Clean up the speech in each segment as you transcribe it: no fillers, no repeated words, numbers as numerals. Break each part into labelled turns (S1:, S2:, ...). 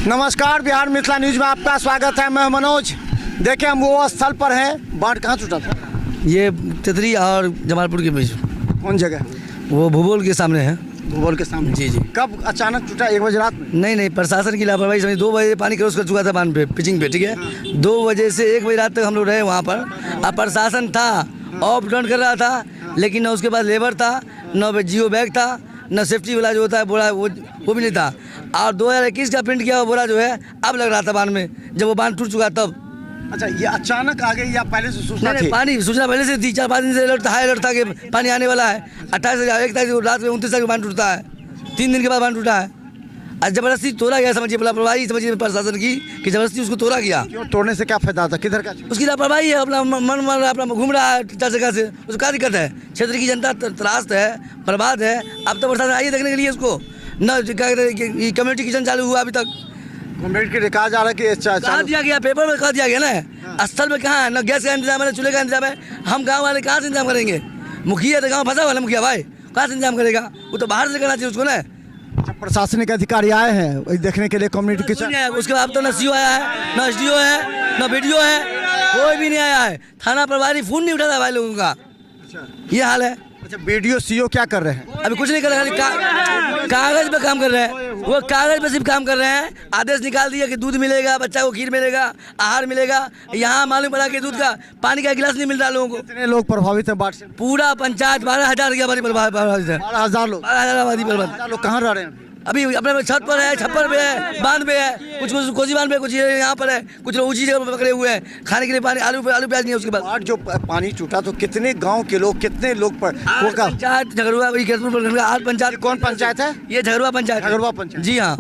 S1: नमस्कार, बिहार मिथिला न्यूज में आपका स्वागत है। मैं मनोज। देखिए, हम वो स्थल पर हैं। बाढ़ कहाँ टूटा था?
S2: ये तितरी और जमालपुर के बीच।
S1: कौन जगह?
S2: वो भूगोल के सामने है।
S1: भूगोल के सामने?
S2: जी जी।
S1: कब अचानक टूटा? 1 बजे रात में?
S2: नहीं, प्रशासन की लापरवाही समझ। 2 बजे पानी क्रॉस कर चुका था बांध पे, पिचिंग पे, ठीक है। 2 बजे से 1 बजे रात तक हम लोग रहे वहाँ पर। अब प्रशासन था, ऑफ डाउन कर रहा था, लेकिन न उसके पास लेबर था, न जियो बैग था, न सेफ्टी वाला जो होता है बोरा वो भी नहीं था। और 2021 का प्रिंट किया हुआ बोरा जो है अब लग रहा था बांध में, जब वो बांध टूट चुका तब।
S1: अच्छा, ये अचानक आ गई या पहले से सूचना थी?
S2: पानी सूचना पहले से थी। 4-5 दिन से हाई अलर्ट था कि पानी आने वाला है। 28 तारीख रात में 29 तारीख बांध टूटता है। 3 दिन के बाद बांध टूटा है। आज जबरदस्ती तोड़ा गया, समझिए लापरवाही समझिए प्रशासन की कि जबरदस्ती उसको तोड़ा गया।
S1: क्यों तोड़ने से क्या फायदा था? किधर का?
S2: उसकी लापरवाही है। अपना मन मर रहा, अपना घूम रहा है जगह से। उसको क्या दिक्कत है? क्षेत्र की जनता त्रास्त है, बर्बाद है। अब तो प्रशासन आइए देखने के लिए इसको। न क्या कहते हैं, कम्युनिटी किचन चालू हुआ अभी तक।
S1: कम्युनिटी के कहा जा रहा है कि
S2: कहा दिया गया, पेपर में कहा दिया गया ना। स्थल में कहाँ है? न गैस का इंतजाम है, न चूल्हे का इंतजाम है। हम गाँव वाले कहाँ से इंतजाम करेंगे? मुखिया तो गाँव फंसा वाला मुखिया भाई, कहाँ से इंतजाम करेगा? वो तो बाहर से करना चाहिए उसको ना।
S1: प्रशासनिक अधिकारी आए हैं देखने के लिए कम्युनिटी किचन?
S2: उसके बाद तो न सीओ आया है, न एसडीओ है, न बीडीओ है, कोई भी नहीं आया है। थाना प्रभारी फोन नहीं उठाता भाई लोगों का। ये हाल है।
S1: अच्छा, बीडीओ सीओ क्या कर रहे हैं?
S2: अभी कुछ नहीं कर रहे, कागज पे काम कर रहे हैं। वो कागज पे सिर्फ काम कर रहे हैं। आदेश निकाल दिया कि दूध मिलेगा, बच्चा को खीर मिलेगा, आहार मिलेगा। यहाँ मालूम पड़ा कि दूध का पानी का गिलास नहीं मिल रहा लोगों को।
S1: कितने लोग प्रभावित हैं बाढ़ से?
S2: पूरा पंचायत 12,000 की आबादी प्रभावित है।
S1: 12,000 लोग?
S2: 12,000 आबादी प्रभावित।
S1: 12,000 लोग कहाँ रह रहे हैं?
S2: अभी अपने छत पर है, छप्पर पे है, बांध पे है, कुछ कोसी बांध पे, कुछ यहाँ पर है, कुछ लोग ऊंची जगह पर पकड़े हुए हैं। खाने के लिए पानी, आलू प्याज नहीं है उसके बाद।
S1: बाढ़ जो पानी टूटा तो कितने गांव के लोग, कितने लोग पर?
S2: पंचायत झगड़ुआ, आठ पंचायत।
S1: कौन पंचायत है?
S2: ये झगड़ुआ पंचायत।
S1: झगड़ुआ पंचायत?
S2: जी हाँ।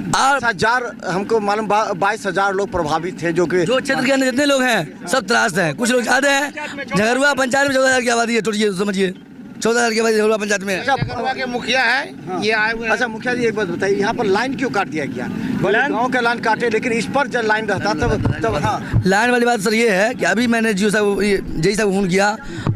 S1: 20,000 हमको मालूम, 22,000 लोग प्रभावित थे। जो
S2: क्षेत्र के अंदर जितने लोग हैं सब त्रास्त हैं। कुछ लोग ज्यादा हैं। झगड़ुआ पंचायत में 14,000 की आबादी है, टोटल समझिए 14,000 की आबादी झगड़ुआ पंचायत में है।
S3: झगड़ुआ के मुखिया है। हाँ। ये आए हुए।
S1: अच्छा मुखिया जी, एक बात बताइए, यहाँ पर लाइन क्यों काट दिया गया? गाँव का लाइन काटे, लेकिन इस पर जब लाइन रहता तब हाँ।
S2: लाइन वाली बात सर ये है कि अभी मैंने जेई साहब को फोन किया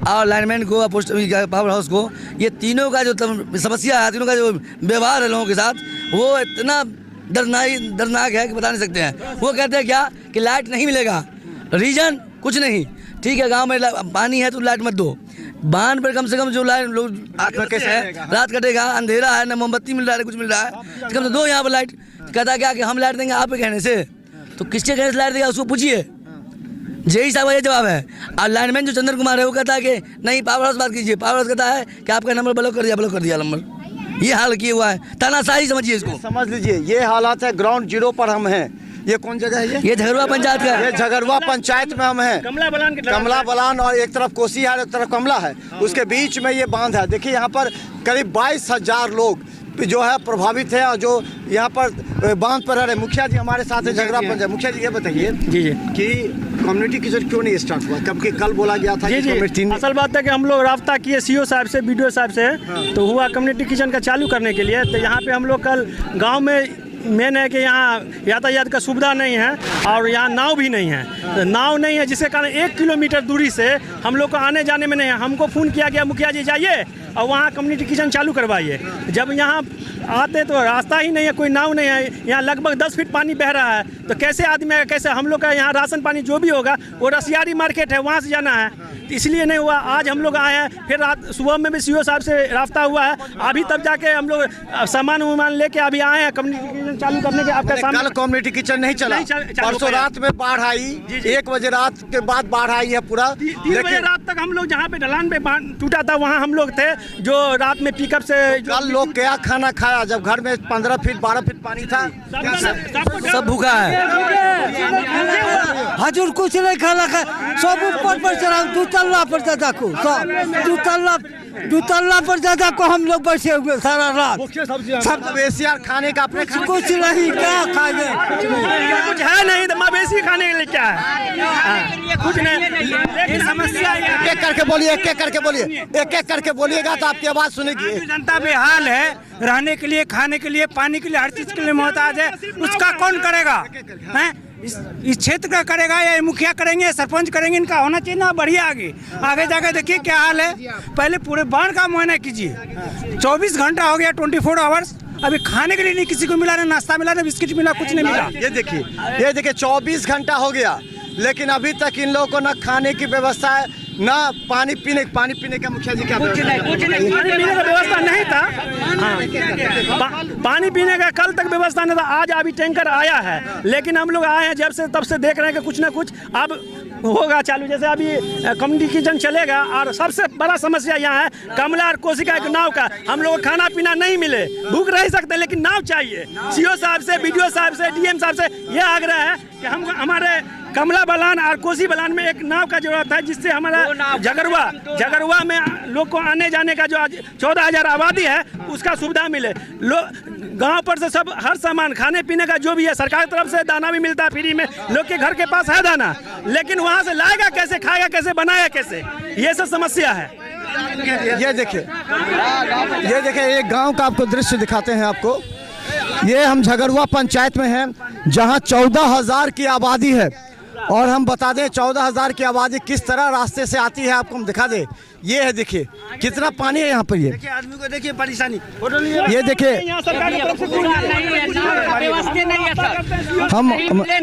S2: और लाइनमैन को, पोस्ट पावर हाउस को। ये तीनों का जो समस्या है, तीनों का जो व्यवहार है लोगों के साथ, वो इतना दर्दनाक है कि बता नहीं सकते हैं। वो कहते हैं क्या कि लाइट नहीं मिलेगा, रीजन कुछ नहीं। ठीक है, गांव में पानी है तो लाइट मत दो। बांध पर कम से कम जो लाइट लोग कैसे है, रात कटेगा, अंधेरा है, न मोमबत्ती मिल रहा है, कुछ मिल रहा है, कम से दो यहाँ पर लाइट। कहता क्या कि हम लाइट देंगे आप कहने से, तो किसके कहने से लाइट देगा उसको पूछिए। जेई साहब ये जवाब है। और लाइनमैन जो चंद्र कुमार है वो कहता है कि नहीं पावर हाउस बात कीजिए। पावर हाउस कहता है कि आपका नंबर ब्लॉक कर दिया नंबर। ये हाल किया हुआ है, तानाशाही समझिए इसको।
S1: समझ लीजिए, ये हालात है। ग्राउंड जीरो पर हम हैं। ये कौन जगह है?
S2: ये झगड़ुआ पंचायत का।
S1: ये झगड़ुआ पंचायत में हम हैं। कमला बलान और एक तरफ कोसी है, एक तरफ कमला है। उसके बीच में ये बांध है। देखिए, यहाँ पर करीब 22,000 लोग जो है प्रभावित है और जो यहाँ पर बांध पर रह रहे। मुखिया जी हमारे साथ है, झगड़ा पंचायत। मुखिया जी ये बताइए
S2: जी
S1: कि कम्युनिटी किचन क्यों नहीं स्टार्ट हुआ? क्योंकि कल बोला गया था कि
S3: असल बात है कि हम लोग राब्ता किए सीओ साहब से, बीडीओ साहब से। हाँ। तो हुआ कम्युनिटी किचन का चालू करने के लिए। तो यहाँ पे हम लोग कल गाँव में मेन है कि यहाँ यातायात का सुविधा नहीं है और यहाँ नाव भी नहीं है। तो नाव नहीं है जिसके कारण 1 किलोमीटर दूरी से हम लोग को आने जाने में नहीं है। हमको फ़ोन किया गया, मुखिया जी जाइए और वहाँ कम्युनिटी किचन चालू करवाइए। जब यहाँ आते तो रास्ता ही नहीं है, कोई नाव नहीं है। यहाँ लगभग 10 फीट पानी बह रहा है, तो कैसे आदमी है, कैसे हम लोग का यहाँ राशन पानी जो भी होगा वो रसियारी मार्केट है, वहाँ से जाना है। तो इसलिए नहीं हुआ। आज हम लोग आए हैं, फिर रात सुबह में भी सीओ साहब से रास्ता हुआ है। अभी तब जाके हम लोग सामान वामान लेके अभी आए हैं कम्युनिटी किचन चालू करने के। आपका
S1: कल कम्युनिटी किचन नहीं चला। परसों रात में बाढ़ आई। 1 बजे रात के बाद बाढ़ आई है पूरा।
S3: 3 बजे रात तक हम लोग जहाँ पे ढलान पे टूटा था वहाँ हम लोग थे, जो रात में पिकअप से।
S1: कल लोग क्या खाना खाया जब घर में 15 फीट 12 फीट पानी था?
S2: सब भूखा है।
S4: हजूर कुछ नहीं खाना खा, सब ऊपर पर चढ़ा। 2 तल्ला पर ज्यादा को, सब 2 तल्ला पर ज्यादा को हम लोग बैठे हुए सारा रात।
S1: सब मवेशी खाने का अपने
S4: कुछ नहीं, क्या खाएंगे?
S3: कुछ है नहीं तो मवेशी खाने के लिए क्या है? कुछ नहीं। समस्या
S1: एक करके बोलिए, एक करके बोलिए, एक करके बोलिएगा तो आपकी आवाज सुनेगी।
S5: जनता बेहाल है, रहने के लिए, खाने के लिए, पानी के लिए, हर चीज के लिए मोहताज है। उसका कौन करेगा? हैं? इस क्षेत्र का करेगा या मुखिया करेंगे, सरपंच करेंगे? इनका होना चाहिए ना बढ़िया। आगे जाके देखिए क्या हाल है। पहले पूरे बाढ़ का मुआयना कीजिए। 24 घंटा हो गया, 24 आवर्स, अभी खाने के लिए नहीं किसी को मिला, ना नाश्ता मिला, ना बिस्किट मिला, कुछ नहीं मिला।
S1: ये देखिए 24 घंटा हो गया, लेकिन अभी तक इन लोगों को ना खाने की व्यवस्था है, ना पानी पीने का। मुखिया जी क्या
S3: कुछ नहीं पानी पीने का व्यवस्था नहीं था। हाँ, पानी पीने का कल तक व्यवस्था नहीं था, आज अभी टैंकर आया है, लेकिन हम लोग आए हैं जब से तब से देख रहे हैं कि कुछ ना कुछ अब होगा चालू। जैसे अभी कम्युनिटी किचन चलेगा, और सबसे बड़ा समस्या यहाँ है कमला और कोसी का एक नाव का। हम लोग को खाना पीना नहीं मिले, भूख रह सकते, लेकिन नाव चाहिए। सीओ साहब से, बीडीओ साहब से, डीएम साहब से यह आग्रह है कि हम हमारे कमला बलान और कोसी बलान में एक नाव का जरूरत है, जिससे हमारा झगड़ुआ में लोग को आने जाने का जो 14,000 आबादी है उसका सुविधा मिले। गांव पर से सब हर सामान खाने पीने का जो भी है सरकार की तरफ से दाना भी मिलता है फ्री में, लोग के घर के पास है दाना, लेकिन वहां से लाएगा कैसे, खाएगा कैसे, बनाएगा कैसे, ये सब समस्या है।
S1: ये देखिए एक गांव का आपको दृश्य दिखाते हैं आपको। ये हम झगड़ुआ पंचायत में हैं, जहां 14,000 की आबादी है, और हम बता दें 14,000 की आबादी किस तरह रास्ते से आती है, आपको हम दिखा दें। ये है, देखिए कितना पानी है यहाँ पर। ये देखिए आदमी को, देखिए परेशानी, ये देखिए हम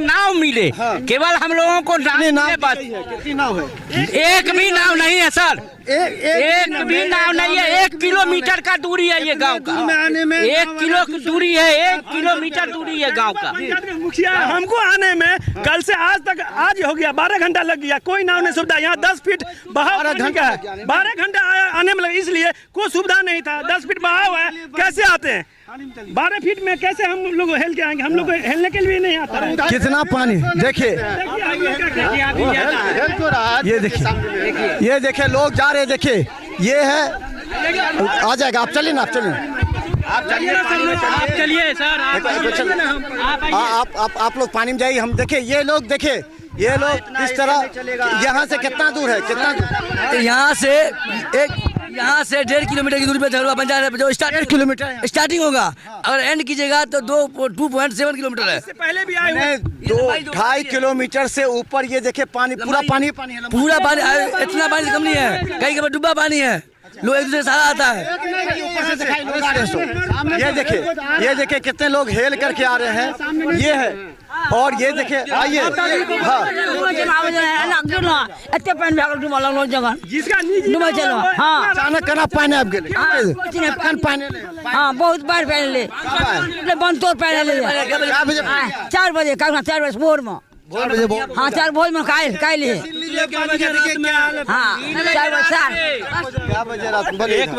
S6: नाव मिले, केवल हम लोगों को
S1: नाव है,
S6: एक भी नाव नहीं है सर, एक भी नाव नहीं है। 1 किलोमीटर का दूरी है ये गांव का, 1 किलो की दूरी है, 1 किलोमीटर दूरी है गांव का।
S3: मुखिया हमको आने में कल से आज तक, आज हो गया 12 घंटा लग गया, कोई नाव नहीं सुविधा। यहाँ 10 फीट बहाव है, 12 घंटा आने में लगे, इसलिए कोई सुविधा नहीं था। 10 फीट बहाव है, कैसे आते हैं 12 फीट में, कैसे हम लोग हेल के आएंगे? हम लोग हेलने के लिए नहीं आता है।
S1: कितना पानी देखिए, ये देखिए लोग जा रहे हैं, देखिए ये है, आ जाएगा, आप चलिए ना, आप चलिए
S6: सर,
S1: आप लोग पानी में जाइए। हम देखिए ये लोग इस तरह, यहाँ से कितना दूर है, कितना दूर?
S2: यहाँ से 1.5 किलोमीटर की दूरी पर झगड़ुआ पंचायत है, जो 1.5 किलोमीटर स्टार्टिंग होगा, अगर एंड कीजिएगा तो 2.7 किलोमीटर है।
S3: इससे पहले भी आए हुए
S1: 2.5 किलोमीटर से ऊपर ये देखिए पानी, पूरा पानी है,
S2: पूरा पानी, इतना पानी कम नहीं है, कहीं कहीं डूबा पानी है, लोग एक दूसरे सहारा आता है।
S1: ये देखिए कितने लोग हेल करके आ रहे हैं, ये है। और ये देखिए, आइए, अचानक कना पानी आप गए,
S7: हाँ बहुत बार पहन ले, बंद तो पहन ले 4 बजे, 4 बजे भोर में, हाँ 4 भोर में काल हाँ 4 बजे
S8: 1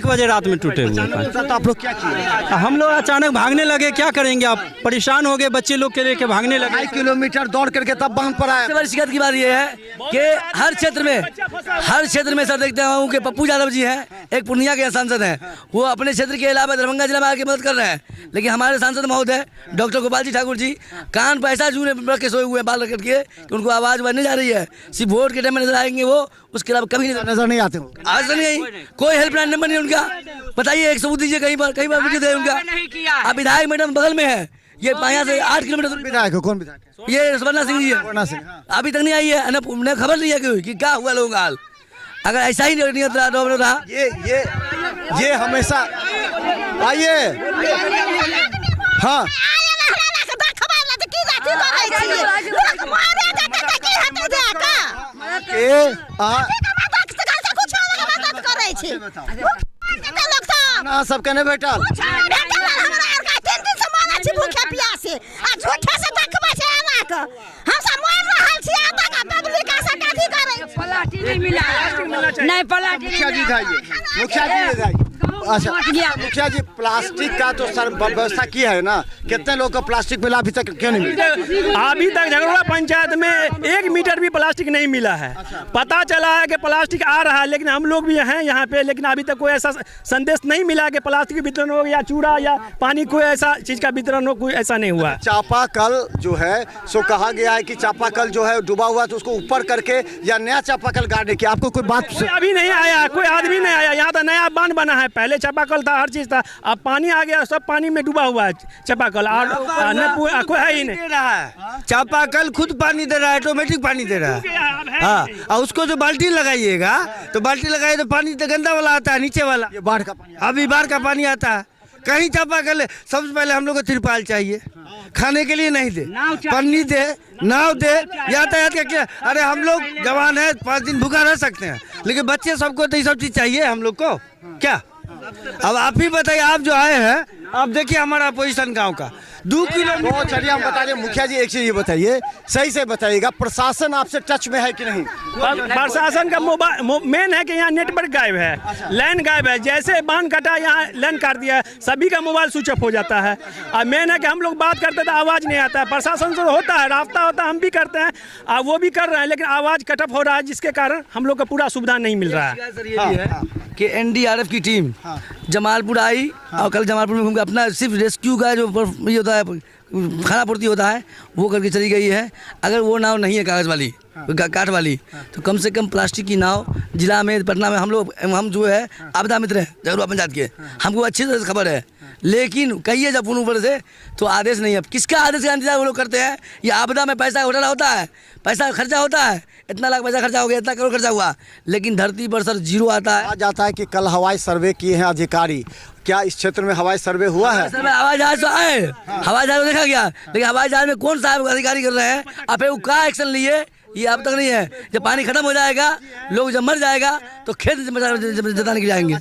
S8: बजे रात में टूटे हुए।
S1: तो आप लोग क्या किए?
S8: हम लोग अचानक भागने लगे, क्या करेंगे, आप परेशान हो गए, बच्चे लोग के लेके भागने लगे।
S1: 2.5 किलोमीटर दौड़ करके तब बांध पर आए।
S2: सबसे बड़ी शिकायत की बात यह है कि हर क्षेत्र में सर देखते हूँ कि पप्पू यादव जी हैं, एक पूर्णिया के सांसद हैं, वो अपने क्षेत्र के अलावा दरभंगा जिला में आके मदद कर रहे हैं, लेकिन हमारे सांसद महोदय डॉक्टर गोपाल जी ठाकुर जी कान पर ऐसा रख के सोए हुए बाल रख के कि उनको आवाज बढ़ने जा रही है। सिर्फ वोट के टाइम में नजर आएंगे वो, उसके अलावा कभी
S1: नजर नहीं आते।
S2: आज नहीं, कोई हेल्पलाइन नंबर नहीं उनका। बताइए, एक सबूत दीजिए, कहीं बार मुझे दे उनका। अब विधायक मैडम बगल में है, ये यहाँ से 8 किलोमीटर दूर।
S1: विधायक कौन विधायक?
S2: ये सुवर्णा सिंह जी है, अभी तक नहीं आई है, न खबर नहीं है कि क्या हुआ लोगों का हाल। अगर ऐसा ही नहीं रहा,
S1: ये हमेशा आइए, हाँ सब कहने बैठल
S7: नहीं पलाटी
S1: मुखिया जी जाइए। अच्छा मुखिया जी, प्लास्टिक का तो सर व्यवस्था किया है ना, कितने लोग को प्लास्टिक मिला, अभी तक क्यों नहीं मिला?
S3: अभी तक झगड़ुआ पंचायत में 1 मीटर भी प्लास्टिक नहीं मिला है। पता चला है कि प्लास्टिक आ रहा है, लेकिन हम लोग भी हैं यहाँ पे, लेकिन अभी तक कोई ऐसा संदेश नहीं मिला कि प्लास्टिक वितरण हो या चूड़ा या पानी, कोई ऐसा चीज का वितरण हो, कोई ऐसा नहीं हुआ।
S1: चापाकल जो है सो कहा गया है कि चापाकल जो है डूबा हुआ, तो उसको ऊपर करके या नया चापाकल गाड़ने की आपको कोई बात?
S3: अभी नहीं आया, कोई आदमी नहीं आया। यहाँ तो नया बांध बना है, पहले चापाकल था, हर चीज था, अब पानी आ गया, सब पानी में डूबा हुआ है चापाकल, और कोई है ही नहीं।
S8: चापाकल खुद पानी दे रहा है, ऑटोमेटिक पानी दे रहा है। हाँ, और उसको जो बाल्टी लगाइएगा तो बाल्टी लगाइए तो पानी तो गंदा वाला आता है, नीचे वाला।
S1: ये बाढ़ का पानी,
S8: अभी बाढ़ का पानी आता है, कहीं चापा कर ले, सबसे पहले हम लोग को तिरपाल चाहिए, खाने के लिए नहीं दे, पन्नी दे, नाव दे, यातायात का क्या। अरे हम लोग जवान है, 5 दिन भूखा रह सकते हैं, लेकिन बच्चे सबको तो ये सब चीज़ चाहिए हम लोग को क्या। अब आप ही बताइए, आप जो आए हैं, आप देखिए हमारा पोजीशन गांव का 2 किलोमीटर।
S1: तो चलिए हम बता दें, मुखिया जी एक चीज ये बताइए, सही से बताइएगा, प्रशासन आपसे टच में है कि नहीं?
S3: प्रशासन का मेन है कि यहाँ नेटवर्क गायब है, लाइन गायब है। जैसे बांध कटा, यहाँ लाइन काट दिया, सभी का मोबाइल स्विच ऑफ हो जाता है। और मेन है कि हम लोग बात करते तो आवाज़ नहीं आता है। प्रशासन से होता है, रास्ता होता है, हम भी करते हैं और वो भी कर रहे हैं, लेकिन आवाज़ कट ऑफ हो रहा है, जिसके कारण हम लोग को पूरा सुविधा नहीं मिल रहा है।
S2: सर ये भी है कि NDRF की टीम जमालपुर आई और कल जमालपुर में घूम के अपना सिर्फ रेस्क्यू का जो ये होता है, खाना पूर्ति होता है, वो करके चली गई है। अगर वो नाव नहीं है कागज़ वाली, काठ वाली, तो कम से कम प्लास्टिक की नाव जिला में, पटना में हम जो है आपदा मित्र हैं जरूर पंचायत के, हमको अच्छी तरह से खबर है। लेकिन कहिए जब ऊपर से तो आदेश नहीं है। किसका आदेश का इंतजार वो लोग करते हैं? ये आपदा में पैसा घोटाला होता है, पैसा खर्चा होता है, इतना लाख पैसा खर्चा हो गया, इतना करोड़ खर्चा हुआ, लेकिन धरती पर सर जीरो आता है।
S1: कहा जाता है कि कल हवाई सर्वे किए हैं अधिकारी, क्या इस क्षेत्र में हवाई सर्वे हुआ है?
S2: सर हवाई जहाज तो आए, हवाई जहाज देखा गया, लेकिन हवाई जहाज में कौन सा अधिकारी कर रहे हैं? आप वो क्या एक्शन लिए ये अब तक नहीं है। जब पानी खत्म हो जाएगा, लोग जब मर जाएगा तो खेत जताने के लिए आएंगे।